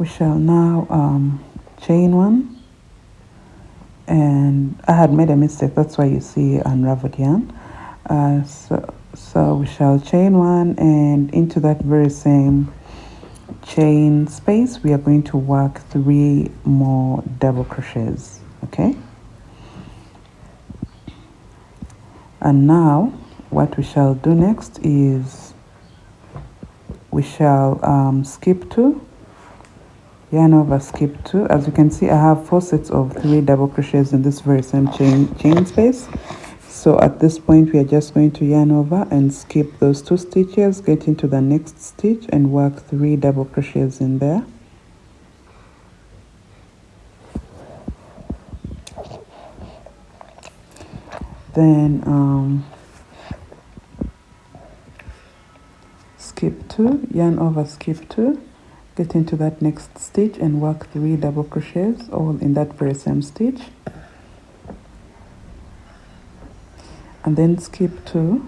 We shall now chain one, and I had made a mistake, that's why you see unraveled yarn. So we shall chain one, and into that very same chain space we are going to work 3 more double crochets. Okay, and now what we shall do next is we shall skip 2, yarn over, skip 2. As you can see, I have 4 sets of 3 double crochets in this very same chain space. So at this point we are just going to yarn over and skip those 2 stitches, get into the next stitch and work 3 double crochets in there. Then skip 2, yarn over, skip 2, get into that next stitch and work 3 double crochets all in that very same stitch, and then skip 2,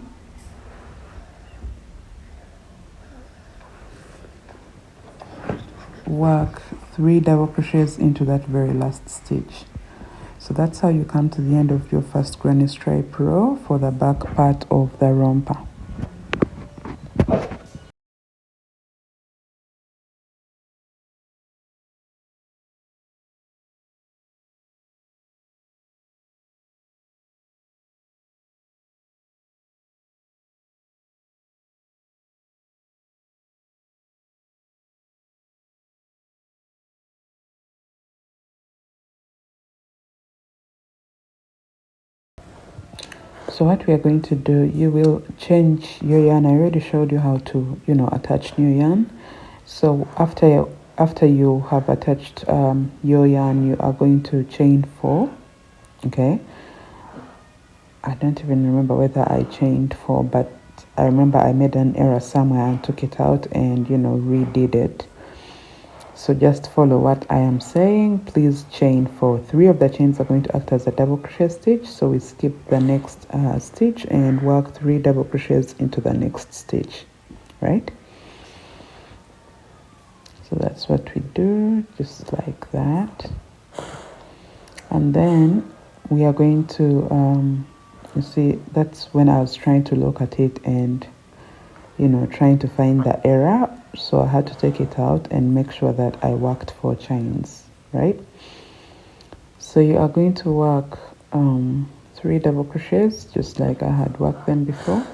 work 3 double crochets into that very last stitch. So that's how you come to the end of your first granny stripe row for the back part of the romper. So what we are going to do, you will change your yarn. I already showed you how to, attach new yarn. So after you have attached your yarn, you are going to chain 4. Okay, I don't even remember whether I chained 4, but I remember I made an error somewhere and took it out and redid it. So just follow what I am saying. Please chain 4. 3 of the chains are going to act as a double crochet stitch, so we skip the next stitch and work 3 double crochets into the next stitch, right? So that's what we do, just like that. And then we are going to you see, that's when I was trying to look at it and trying to find the error, so I had to take it out and make sure that I worked 4 chains, right? So you are going to work 3 double crochets just like I had worked them before.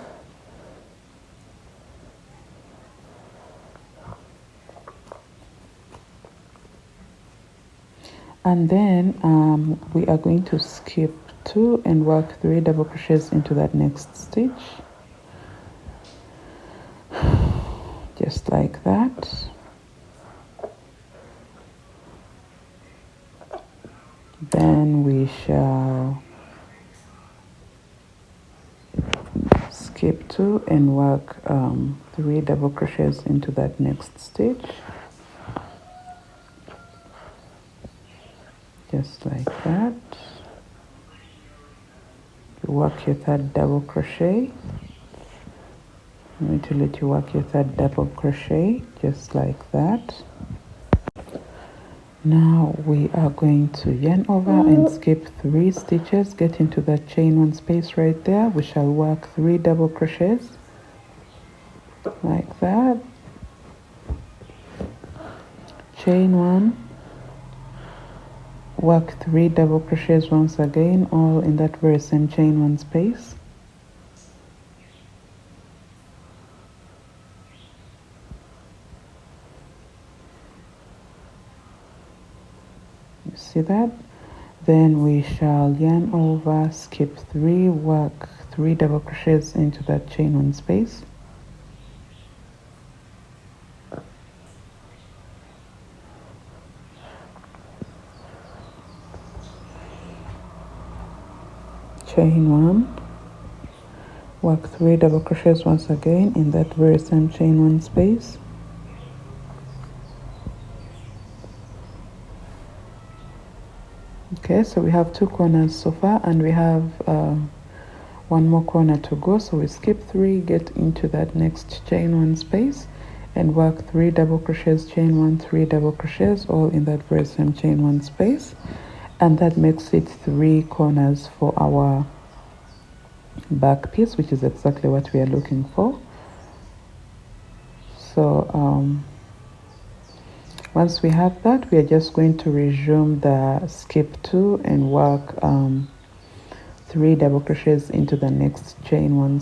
And then we are going to skip 2 and work 3 double crochets into that next stitch, just like that. Then we shall skip 2 and work 3 double crochets into that next stitch, just like that. You work your 3rd double crochet. I'm going to let you work your 3rd double crochet, just like that. Now we are going to yarn over and skip 3 stitches, get into that chain 1 space right there. We shall work 3 double crochets, like that. Chain 1, work 3 double crochets once again, all in that very same chain 1 space. You see that? Then we shall yarn over, skip 3, work 3 double crochets into that chain 1 space. Chain 1, work 3 double crochets once again in that very same chain 1 space. Okay, so we have 2 corners so far, and we have 1 more corner to go. So we skip 3, get into that next chain 1 space, and work 3 double crochets, chain 1, 3 double crochets, all in that very same chain 1 space, and that makes it 3 corners for our back piece, which is exactly what we are looking for. So once we have that, we are just going to resume the skip 2 and work 3 double crochets into the next chain 1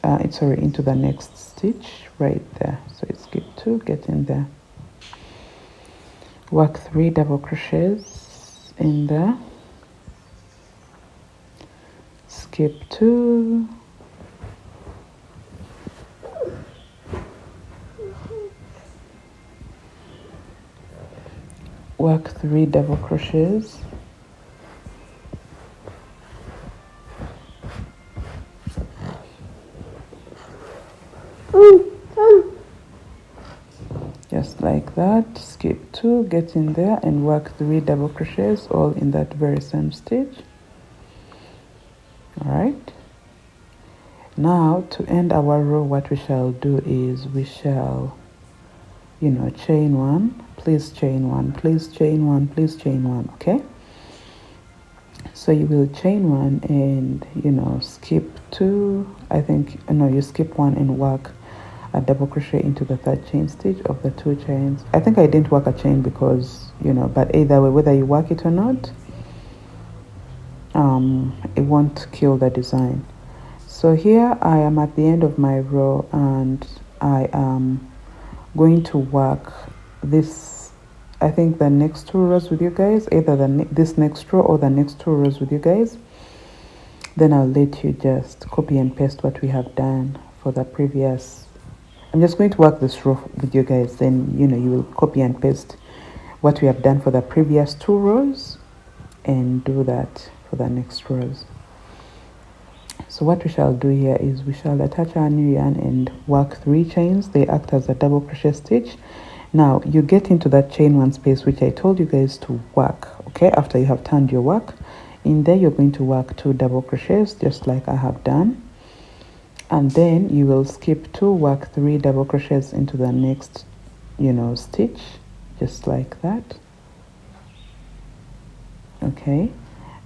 into the next stitch right there. So it's skip 2, get in there, work 3 double crochets in there, skip 2, work 3 double crochets, just like that, skip 2, get in there and work 3 double crochets, all in that very same stitch. All right, now to end our row, what we shall do is we shall, you know, chain 1, please chain 1, please chain 1, please chain 1. Okay, so you will chain 1 and, you know, skip 2, I think, no, you skip 1 and work a double crochet into the third chain stitch of the 2 chains. I think I didn't work a chain because, you know, but either way, whether you work it or not, it won't kill the design. So here I am at the end of my row, and I am going to work this, I think, the next 2 rows with you guys, either this next row or the next 2 rows with you guys. Then I'll let you just copy and paste what we have done for the previous. I'm just going to work this row with you guys, then, you know, you will copy and paste what we have done for the previous 2 rows and do that for the next rows. So what we shall do here is we shall attach our new yarn and work 3 chains. They act as a double crochet stitch. Now you get into that chain 1 space which I told you guys to work. Okay, after you have turned your work in there, you're going to work 2 double crochets just like I have done, and then you will skip 2, work 3 double crochets into the next, you know, stitch, just like that. Okay,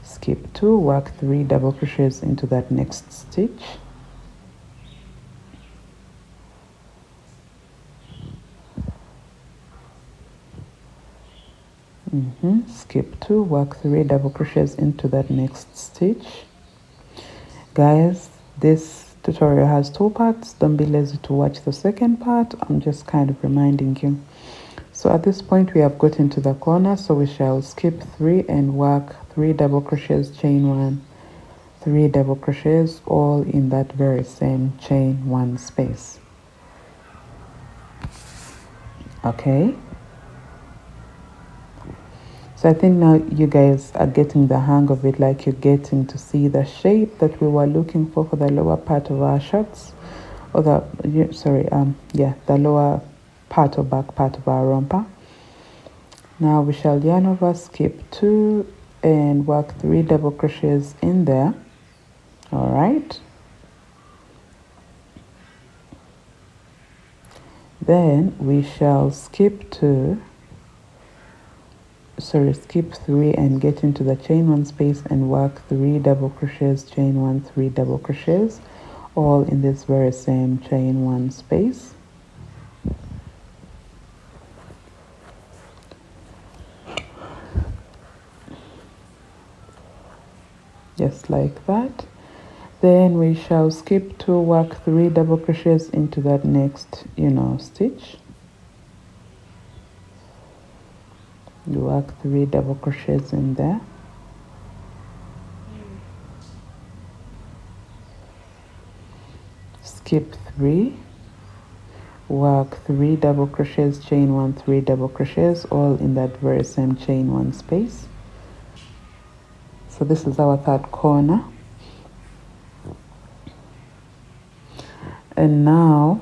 skip 2, work 3 double crochets into that next stitch. Skip 2, work 3 double crochets into that next stitch. Guys, this tutorial has 2 parts. Don't be lazy to watch the second part. I'm just kind of reminding you. So at this point we have gotten to the corner, so we shall skip 3 and work 3 double crochets, chain 1, 3 double crochets, all in that very same chain 1 space. Okay, so I think now you guys are getting the hang of it, like you're getting to see the shape that we were looking for the lower part of our shirts, or the lower part or back part of our romper. Now we shall yarn over, skip 2 and work 3 double crochets in there. All right, then we shall skip 3 and get into the chain 1 space and work 3 double crochets, chain 1, 3 double crochets, all in this very same chain 1 space. Just like that. Then we shall skip 2, work 3 double crochets into that next, you know, stitch. You work 3 double crochets in there. Skip 3, work 3 double crochets, chain 1, 3 double crochets, all in that very same chain 1 space. So this is our third corner. And now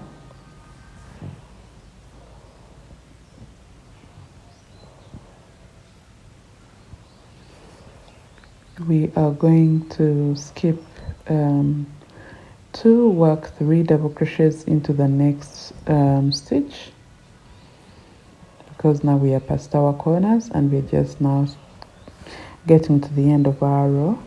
we are going to skip 2, work 3 double crochets into the next stitch. because now we are past our corners and we're just now getting to the end of our row.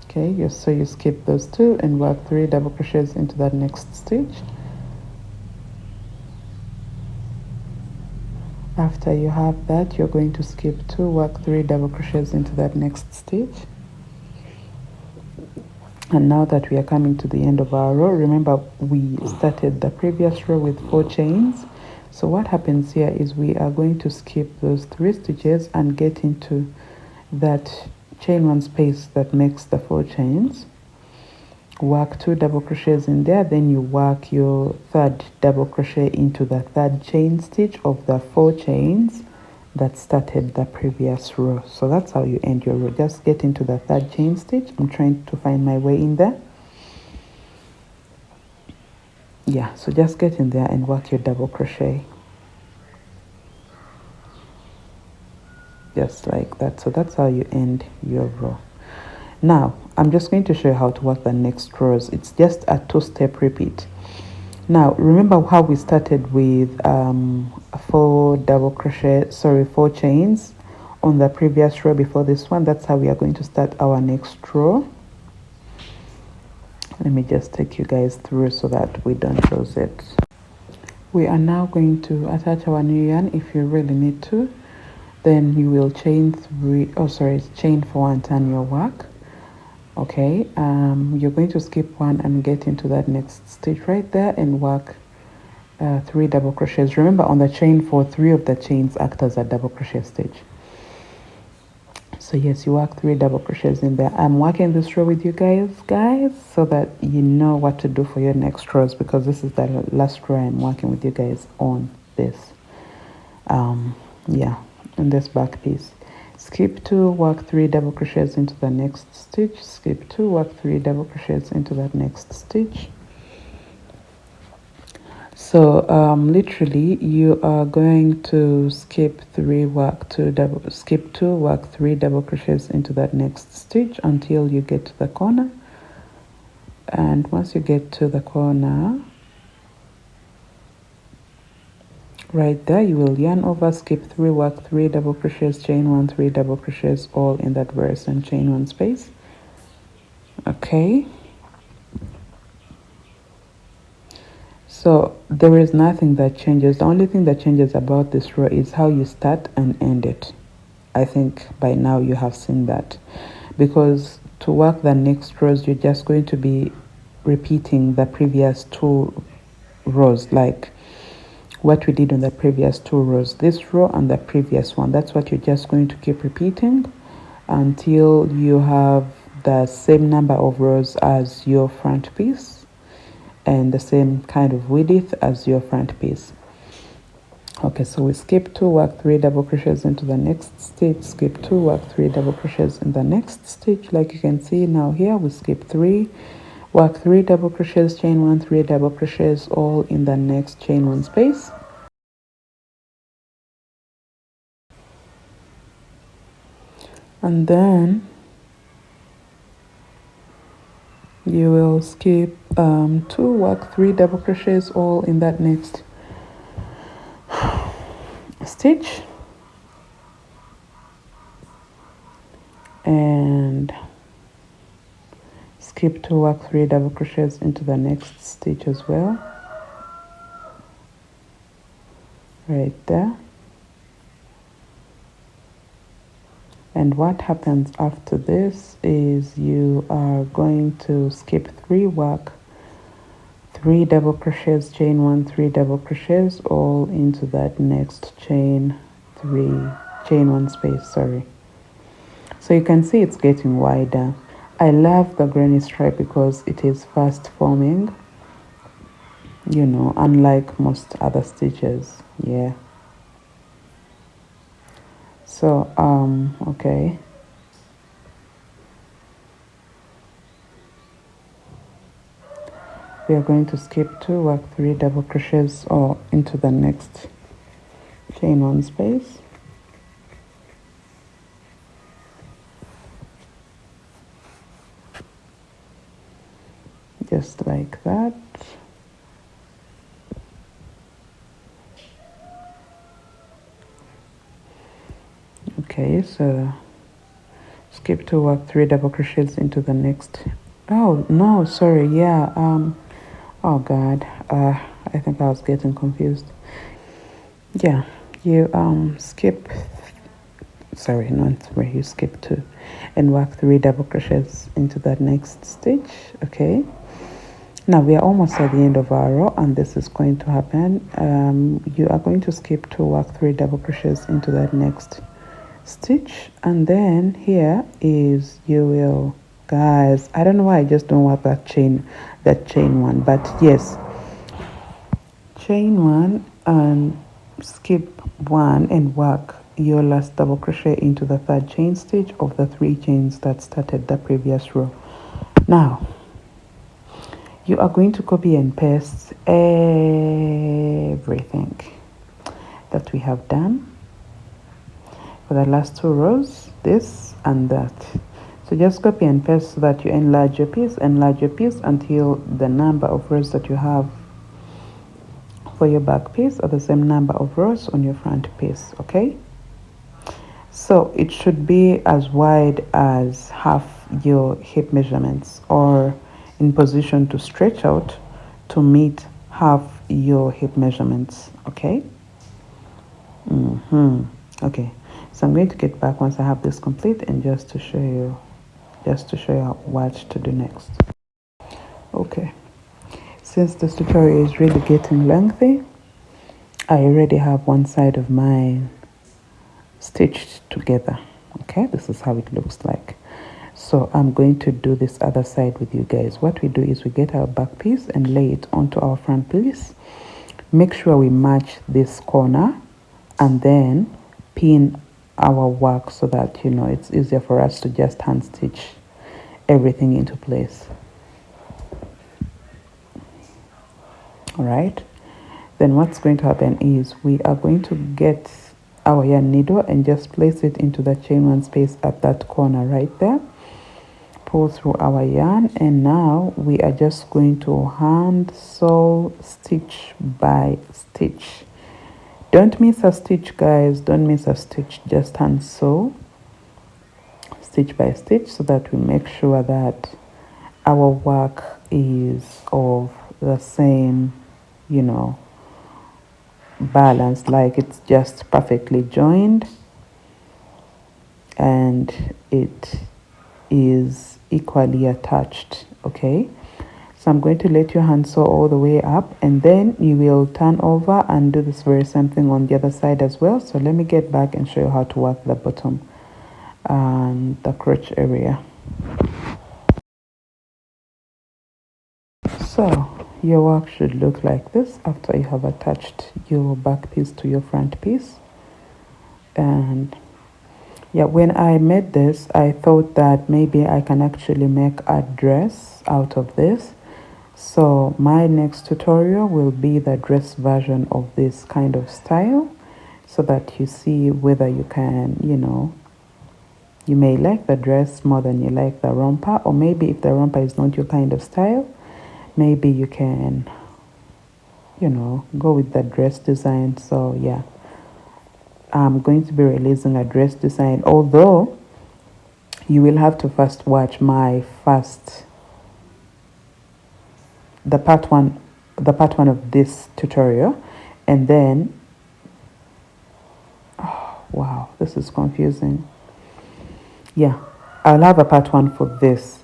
Okay, so you skip those two and work 3 double crochets into that next stitch. After you have that, you're going to skip 2, work 3 double crochets into that next stitch. And now that we are coming to the end of our row, remember we started the previous row with 4 chains. So what happens here is we are going to skip those 3 stitches and get into that chain 1 space that makes the 4 chains. Work 2 double crochets in there, then you work your 3rd double crochet into the 3rd chain stitch of the 4 chains that started the previous row. So that's how you end your row. Just get into the 3rd chain stitch. I'm trying to find my way in there. Yeah, so just get in there and work your double crochet just like that. So that's how you end your row. Now I'm just going to show you how to work the next rows. It's just a 2-step repeat. Now remember how we started with 4 chains on the previous row before this one. That's how we are going to start our next row. Let me just take you guys through so that we don't lose it. We are now going to attach our new yarn. If you really need to, then you will chain 4 and turn your work. Okay, you're going to skip 1 and get into that next stitch right there and work 3 double crochets. Remember, on the chain 4, 3 of the chains act as a double crochet stitch. So yes, you work 3 double crochets in there. I'm working this row with you guys, so that you know what to do for your next rows, because this is the last row I'm working with you guys on this. Yeah, on this back piece. Skip 2, work 3 double crochets into the next stitch. Skip 2, work 3 double crochets into that next stitch. So literally you are going to skip 2, work 3 double crochets into that next stitch until you get to the corner. And once you get to the corner, right there, you will yarn over, skip 3, work 3 double crochets, chain 1, 3 double crochets, all in that verse and chain 1 space. Okay, so there is nothing that changes. The only thing that changes about this row is how you start and end it. I think by now you have seen that, because to work the next rows you're just going to be repeating the previous 2 rows, like what we did on the previous 2 rows, this row and the previous one. That's what you're just going to keep repeating until you have the same number of rows as your front piece and the same kind of width as your front piece. Okay, so we skip 2, work 3 double crochets into the next stitch, skip 2, work 3 double crochets in the next stitch. Like you can see now here, we skip 3, work 3 double crochets, chain 1, 3 double crochets, all in the next chain 1 space. And then you will skip 2, work 3 double crochets, all in that next stitch. And skip 2, work 3 double crochets into the next stitch as well, right there. And what happens after this is you are going to skip 3, work 3 double crochets, chain 1, 3 double crochets, all into that next chain 1 space, sorry. So you can see it's getting wider. I love the granny stripe because it is fast forming, you know, unlike most other stitches. Yeah. So okay, we are going to skip 2, work 3 double crochets or into the next chain 1 space, just like that. Okay, so skip to work 3 double crochets into the next. Oh no, sorry, yeah, oh god, I think I was getting confused. Yeah, you skip, sorry, not 3, you skip 2 and work 3 double crochets into that next stitch. Okay, now we are almost at the end of our row, and this is going to happen. You are going to skip to work 3 double crochets into that next stitch, and then here is, you will, guys, I don't know why I just don't work that chain one, but yes, chain 1 and skip 1 and work your last double crochet into the 3rd chain stitch of the 3 chains that started the previous row. Now you are going to copy and paste everything that we have done for the last 2 rows, this and that. So just copy and paste so that you enlarge your piece until the number of rows that you have for your back piece are the same number of rows on your front piece. Okay, so it should be as wide as half your hip measurements, or in position to stretch out to meet half your hip measurements. Okay. Okay, so I'm going to get back once I have this complete, and just to show you what to do next. Okay, since this tutorial is really getting lengthy, I already have one side of mine stitched together. Okay, this is how it looks like. So I'm going to do this other side with you guys. What we do is we get our back piece and lay it onto our front piece. Make sure we match this corner, and then pin our work so that, you know, it's easier for us to just hand stitch everything into place. All right, then what's going to happen is we are going to get our yarn needle and just place it into the chain 1 space at that corner right there. Pull through our yarn, and now we are just going to hand sew stitch by stitch. Don't miss a stitch, guys, don't miss a stitch. Just hand sew stitch by stitch so that we make sure that our work is of the same, you know, balance, like it's just perfectly joined and it is equally attached. Okay, so I'm going to let your hand sew all the way up, and then you will turn over and do this very same thing on the other side as well. So let me get back and show you how to work the bottom and the crotch area. So your work should look like this after you have attached your back piece to your front piece. And yeah, when I made this, I thought that maybe I can actually make a dress out of this. So my next tutorial will be the dress version of this kind of style, so that you see whether you can, you know, you may like the dress more than you like the romper, or maybe if the romper is not your kind of style, maybe you can, you know, go with the dress design. So yeah, I'm going to be releasing a dress design, although you will have to first watch my the part one of this tutorial, and then, oh wow, this is confusing. Yeah, I'll have a part 1 for this.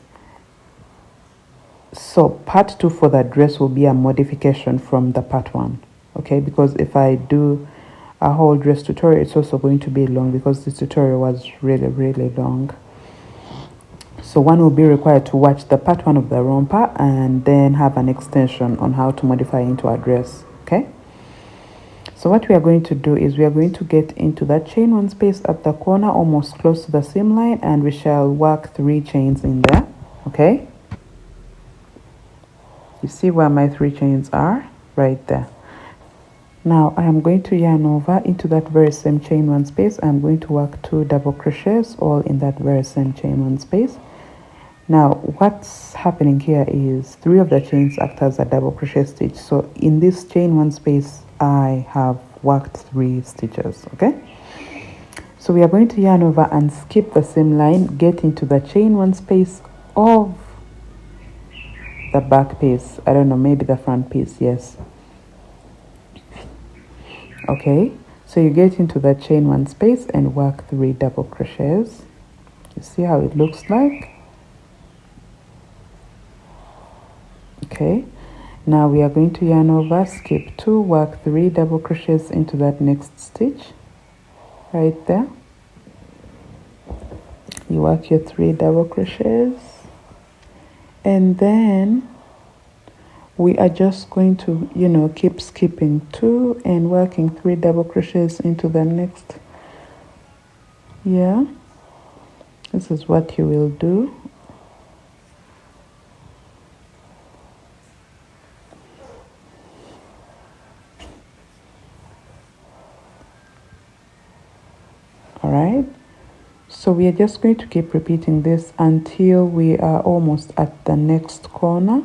So part 2 for the dress will be a modification from the part 1. Okay, because if I do a whole dress tutorial, it's also going to be long, because this tutorial was really long. So one will be required to watch the part 1 of the romper and then have an extension on how to modify into a dress. Okay, so what we are going to do is we are going to get into that chain 1 space at the corner, almost close to the seam line, and we shall work 3 chains in there. Okay, you see where my 3 chains are? Right there. Now I am going to yarn over into that very same chain 1 space. I'm going to work 2 double crochets all in that very same chain 1 space. Now what's happening here is 3 of the chains act as a double crochet stitch. So in this chain 1 space I have worked 3 stitches. Okay, So we are going to yarn over and skip the same line, get into the chain one space of the back piece. I don't know, maybe the front piece, yes. Okay, so you get into the chain one space and work 3 double crochets. You see how it looks like? Okay, now we are going to yarn over, skip 2, work 3 double crochets into that next stitch right there. You work your 3 double crochets, and then we are just going to, keep skipping 2 and working 3 double crochets into the next. Yeah, this is what you will do. All right, so we are just going to keep repeating this until we are almost at the next corner.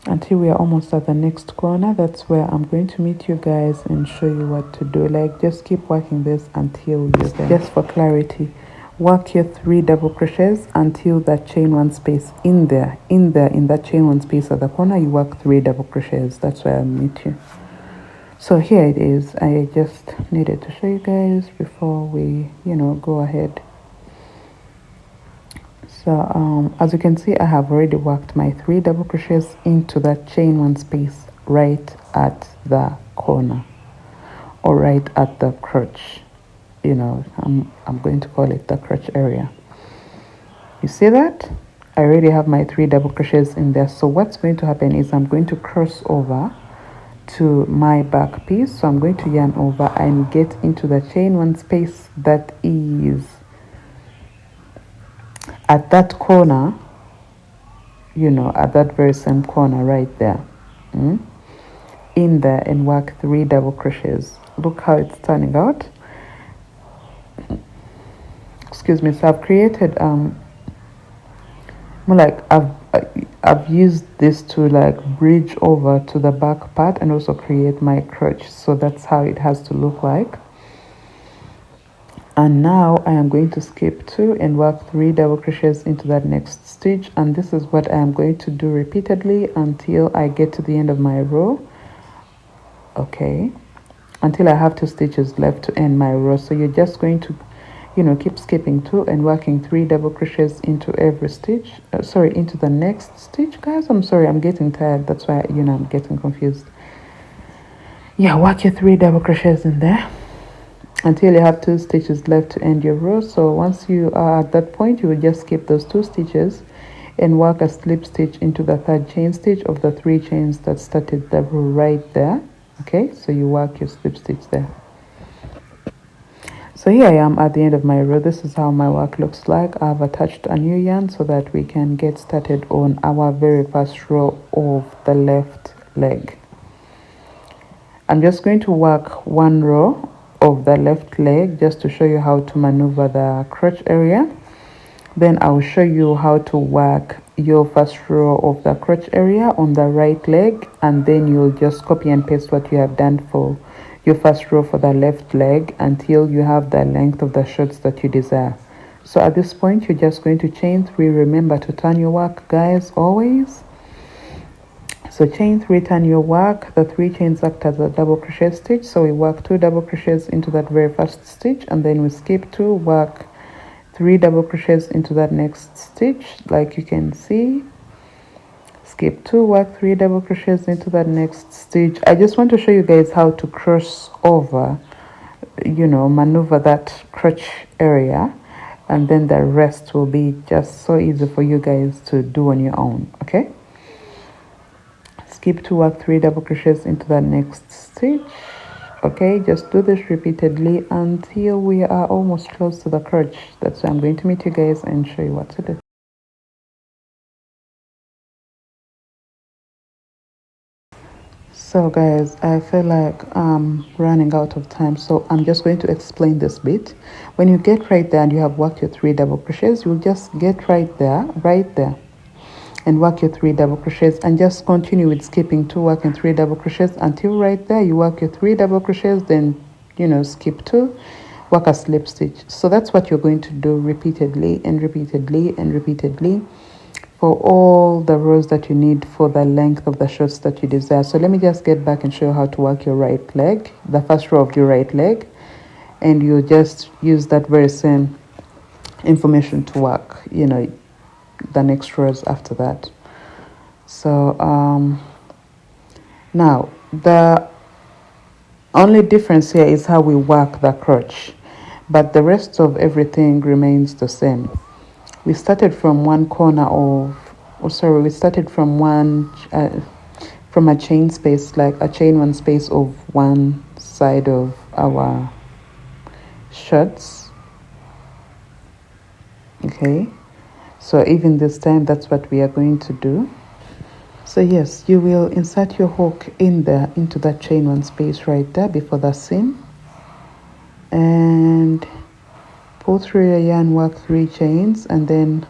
Until we are almost at the next corner, that's where I'm going to meet you guys and show you what to do. Like, just keep working this until you get, just for clarity, work your 3 double crochets until that chain one space in that chain one space at the corner. You work 3 double crochets. That's where I'll meet you. So here it is. I just needed to show you guys before we go ahead. So as you can see, I have already worked my 3 double crochets into that chain one space right at the corner, or right at the crotch. I'm going to call it the crotch area. You see that? I already have my 3 double crochets in there. So what's going to happen is I'm going to cross over to my back piece. So I'm going to yarn over and get into the chain one space that is at that corner, at that very same corner right there, in there, and work 3 double crochets. Look how it's turning out. Excuse me. So I've created more like I've used this to like bridge over to the back part and also create my crotch. So that's how it has to look like. And now I am going to skip 2 and work 3 double crochets into that next stitch, and this is what I am going to do repeatedly until I get to the end of my row. Okay, until I have 2 stitches left to end my row. So you're just going to keep skipping 2 and working 3 double crochets into every stitch, into the next stitch. Guys, I'm sorry, I'm getting tired, that's why I'm getting confused. Yeah, work your 3 double crochets in there until you have 2 stitches left to end your row. So once you are at that point, you will just skip those 2 stitches and work a slip stitch into the 3rd chain stitch of the 3 chains that started the row right there. Okay, so you work your slip stitch there. So here I am at the end of my row. This is how my work looks like. I've attached a new yarn so that we can get started on our very first row of the left leg. I'm just going to work 1 row of the left leg just to show you how to maneuver the crotch area. Then I'll show you how to work your first row of the crotch area on the right leg, and then you'll just copy and paste what you have done for your first row for the left leg until you have the length of the shorts that you desire. So at this point, you're just going to chain 3. Remember to turn your work, guys, always. So chain 3, turn your work. The 3 chains act as a double crochet stitch. So we work 2 double crochets into that very first stitch, and then we skip 2, work 3 double crochets into that next stitch, like you can see. Skip 2, work 3 double crochets into that next stitch. I just want to show you guys how to cross over, maneuver that crotch area, and then the rest will be just so easy for you guys to do on your own. Okay, skip 2, work 3 double crochets into that next stitch. Okay, just do this repeatedly until we are almost close to the crotch. That's why I'm going to meet you guys and show you what to do. So guys, I feel like I'm running out of time, so I'm just going to explain this bit. When you get right there and you have worked your 3 double crochets, you'll just get right there, and work your 3 double crochets, and just continue with skipping 2, working 3 double crochets until right there you work your 3 double crochets, then skip 2, work a slip stitch. So that's what you're going to do repeatedly and repeatedly and repeatedly for all the rows that you need for the length of the shorts that you desire. So let me just get back and show you how to work your right leg, the first row of your right leg, and you just use that very same information to work the next rows after that. So now the only difference here is how we work the crotch, but the rest of everything remains the same. We started from one corner of, we started from from a chain space, like a chain one space of one side of our shirts. Okay, so even this time that's what we are going to do. So yes, you will insert your hook in there into that chain one space right there before the seam, and pull through your yarn, work 3 chains, and then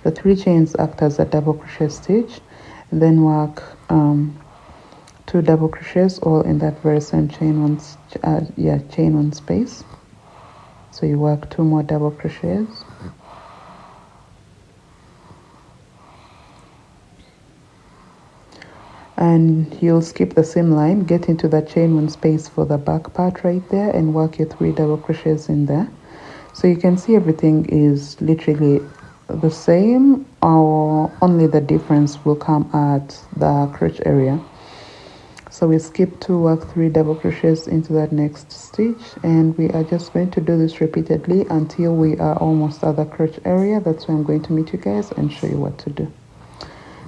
the 3 chains act as a double crochet stitch, and then work 2 double crochets all in that very same chain one space. So you work 2 more double crochets, and you'll skip the seam line, get into the chain one space for the back part right there, and work your 3 double crochets in there. So you can see everything is literally the same, or only the difference will come at the crotch area. So we skip 2, work 3 double crochets into that next stitch, and we are just going to do this repeatedly until we are almost at the crotch area. That's where I'm going to meet you guys and show you what to do.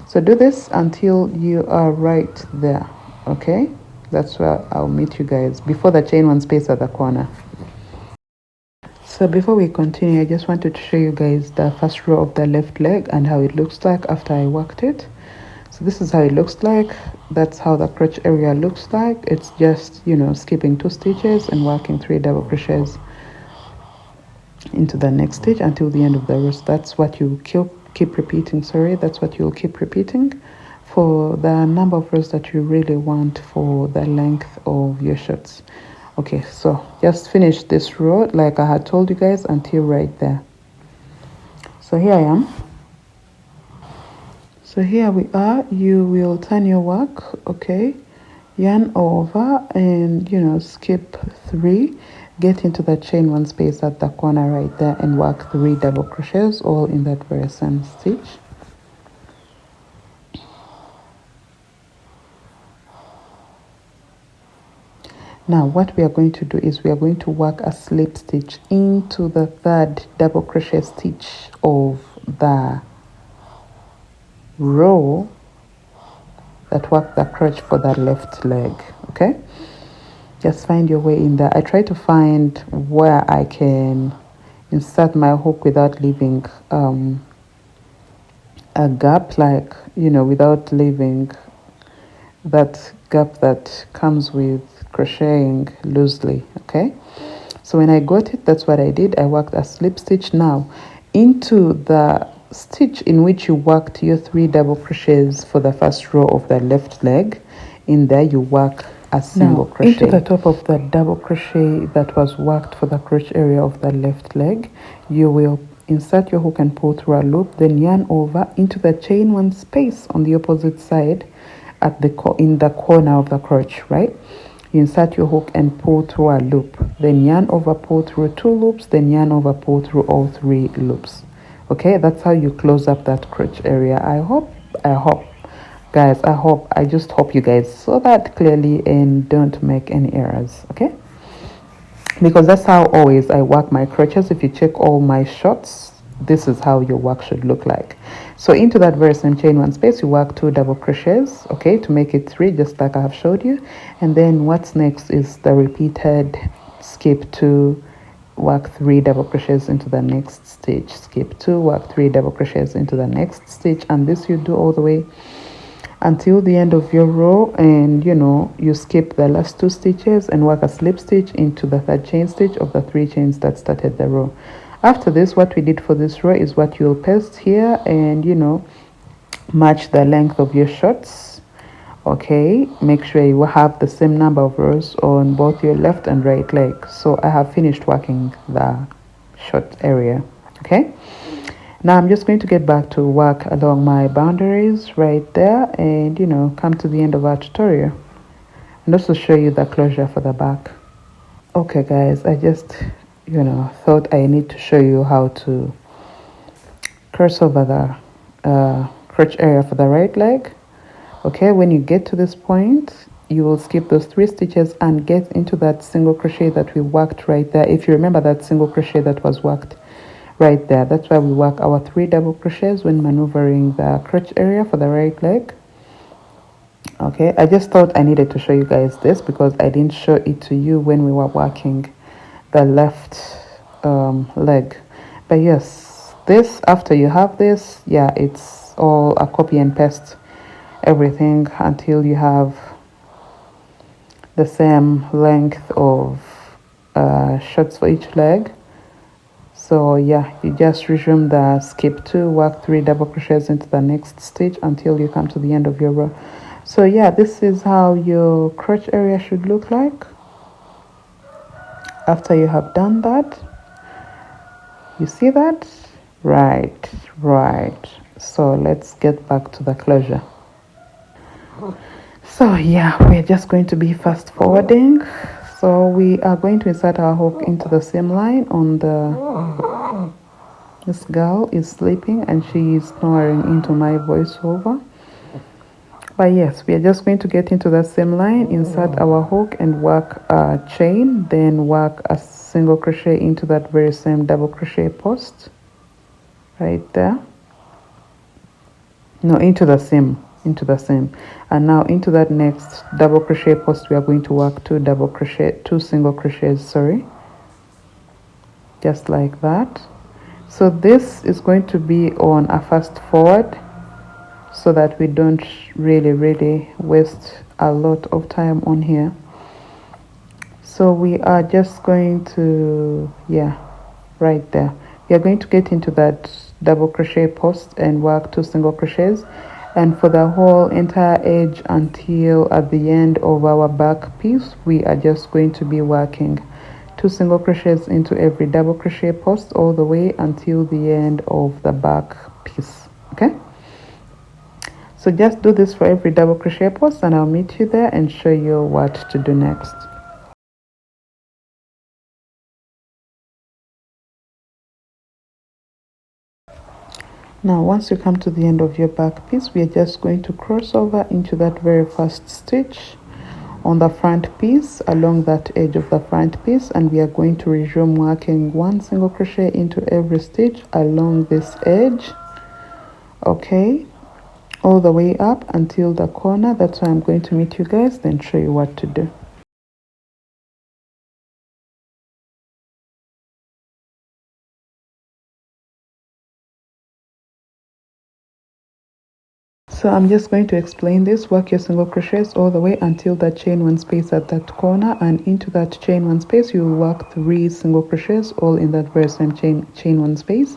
So do this until you are right there. Okay, that's where I'll meet you guys before the chain one space at the corner. So before we continue, I just wanted to show you guys the first row of the left leg and how it looks like after I worked it. So this is how it looks like. That's how the crotch area looks like. It's just skipping 2 stitches and working 3 double crochets into the next stitch until the end of the row. So that's what you keep repeating. That's what you'll keep repeating for the number of rows that you really want for the length of your shirts. Okay, so just finish this row like I had told you guys until right there. So here I am. So here we are. You will turn your work, okay, yarn over and skip 3, get into the chain one space at the corner right there and work 3 double crochets all in that very same stitch. Now what we are going to do is we are going to work a slip stitch into the 3rd double crochet stitch of the row that work the crotch for the left leg. Okay, just find your way in there. I try to find where I can insert my hook without leaving a gap, like without leaving that gap that comes with crocheting loosely. Okay, so when I got it, that's what I did. I worked a slip stitch now into the stitch in which you worked your 3 double crochets for the first row of the left leg. In there you work a single crochet into the top of the double crochet that was worked for the crotch area of the left leg. You will insert your hook and pull through a loop, then yarn over into the chain one space on the opposite side at in the corner of the crotch, right? You insert your hook and pull through a loop, then yarn over, pull through 2 loops, then yarn over, pull through all 3 loops. Okay, that's how you close up that crotch area. I hope guys, I just hope you guys saw that clearly and don't make any errors. Okay, because that's how always I work my crotches. If you check all my shots, this is how your work should look like. So into that very same chain one space you work 2 double crochets, okay, to make it 3, just like I have showed you. And then what's next is the repeated skip 2, work 3 double crochets into the next stitch, skip 2, work 3 double crochets into the next stitch, and this you do all the way until the end of your row. And you skip the last 2 stitches and work a slip stitch into the 3rd chain stitch of the 3 chains that started the row. After this, what we did for this row is what you'll paste here and match the length of your shorts. Okay, make sure you have the same number of rows on both your left and right leg. So I have finished working the short area. Okay, now I'm just going to get back to work along my boundaries right there, and come to the end of our tutorial and also show you the closure for the back. Okay guys, I just thought I need to show you how to cross over the crotch area for the right leg. Okay, when you get to this point, you will skip those 3 stitches and get into that single crochet that we worked right there. If you remember that single crochet that was worked right there, that's why we work our 3 double crochets when maneuvering the crotch area for the right leg. Okay, I just thought I needed to show you guys this because I didn't show it to you when we were working the left leg. But yes, this, after you have this, yeah, it's all a copy and paste everything until you have the same length of shorts for each leg. So yeah, you just resume the skip 2, work 3 double crochets into the next stitch until you come to the end of your row. So yeah, this is how your crotch area should look like after you have done that. You see that? Right. So let's get back to the closure. So yeah, we're just going to be fast forwarding. So we are going to insert our hook into the seam line on the... This girl is sleeping and she is snoring into my voiceover. But yes, we are just going to get into that same line, insert our hook and work a chain, then work a single crochet into that very same double crochet post right there. No, into the seam, and now into that next double crochet post we are going to work 2 single crochets, sorry, just like that. So this is going to be on a fast forward so that we don't really waste a lot of time on here. So we are just going to, yeah, right there, we are going to get into that double crochet post and work 2 single crochets, and for the whole entire edge until at the end of our back piece we are just going to be working 2 single crochets into every double crochet post all the way until the end of the back piece. Okay, so just do this for every double crochet post and I'll meet you there and show you what to do next. Now once you come to the end of your back piece, we are just going to cross over into that very first stitch on the front piece along that edge of the front piece, and we are going to resume working 1 single crochet into every stitch along this edge. Okay, all the way up until the corner. That's why I'm going to meet you guys, then show you what to do. So I'm just going to explain this. Work your single crochets all the way until that chain 1 space at that corner, and into that chain 1 space you will work 3 single crochets all in that very same chain 1 space.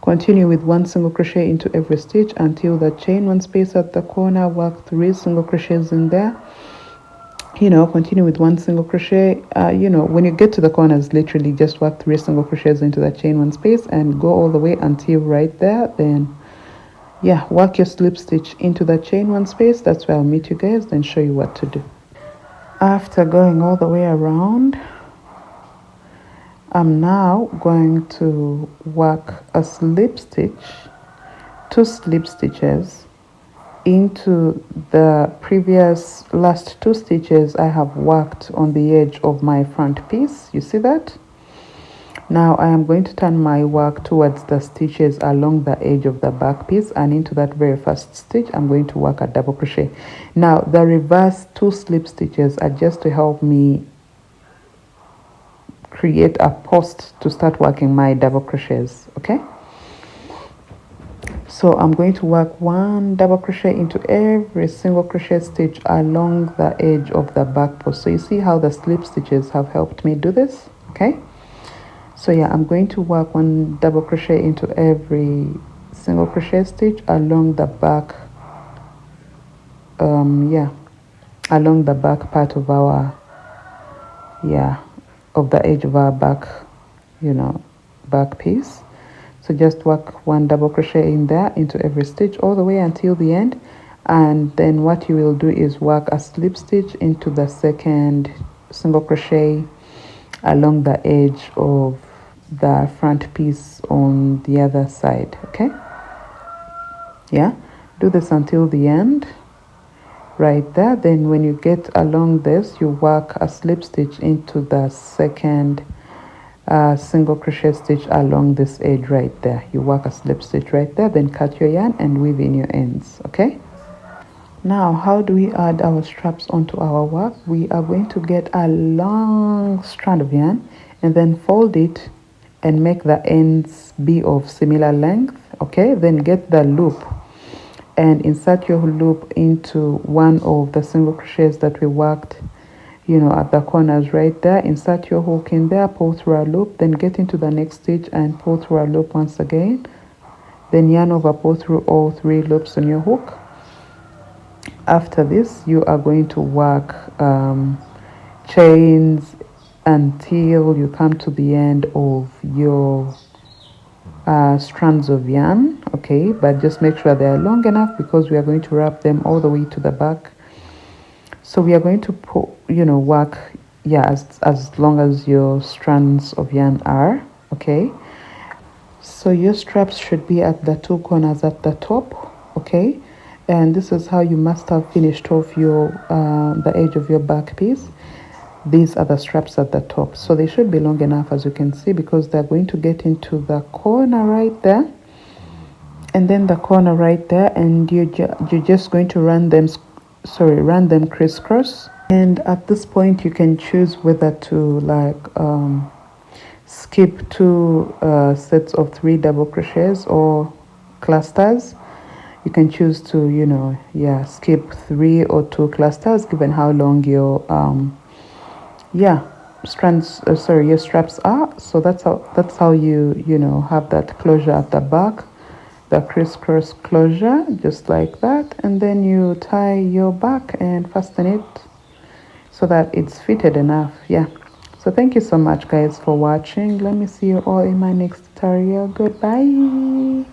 Continue with 1 single crochet into every stitch until the chain 1 space at the corner. Work 3 single crochets in there. Continue with 1 single crochet. When you get to the corners, literally just work 3 single crochets into that chain 1 space and go all the way until right there. Then yeah, work your slip stitch into the chain 1 space. That's where I'll meet you guys, then show you what to do. After going all the way around, I'm now going to work a slip stitch, 2 slip stitches into the previous last 2 stitches I have worked on the edge of my front piece. You see that? Now I am going to turn my work towards the stitches along the edge of the back piece, and into that very first stitch I'm going to work a double crochet. Now the reverse 2 slip stitches are just to help me create a post to start working my double crochets. Okay, so I'm going to work 1 double crochet into every single crochet stitch along the edge of the back post. So you see how the slip stitches have helped me do this. Okay, so yeah, I'm going to work 1 double crochet into every single crochet stitch along the back, along the back part of our, of the edge of our back, back piece. So just work one double crochet in there into every stitch all the way until the end, and then what you will do is work a slip stitch into the second single crochet along the edge of the front piece on the other side. Okay, do this until the end right there. Then when you get along this, you work a slip stitch into the second single crochet stitch along this edge right there. You work a slip stitch right there, then cut your yarn and weave in your ends. Okay, now how do we add our straps onto our work? We are going to get a long strand of yarn and then fold it and make the ends be of similar length. Okay, then get the loop and insert your loop into one of the single crochets that we worked, at the corners right there. Insert your hook in there, pull through a loop, then get into the next stitch and pull through a loop once again, then yarn over, pull through all 3 loops on your hook. After this, you are going to work chains until you come to the end of your strands of yarn. Okay, but just make sure they are long enough because we are going to wrap them all the way to the back. So we are going to work as long as your strands of yarn are. Okay, so your straps should be at the 2 corners at the top. Okay, and this is how you must have finished off your the edge of your back piece. These are the straps at the top, so they should be long enough, as you can see, because they're going to get into the corner right there and then the corner right there, and you're just going to run them crisscross. And at this point you can choose whether to skip 2 sets of 3 double crochets or clusters. You can choose to skip 3 or 2 clusters given how long your your straps are. So that's how you have that closure at the back, the crisscross closure, just like that, and then you tie your back and fasten it so that it's fitted enough. So thank you so much guys for watching. Let me see you all in my next tutorial. Goodbye.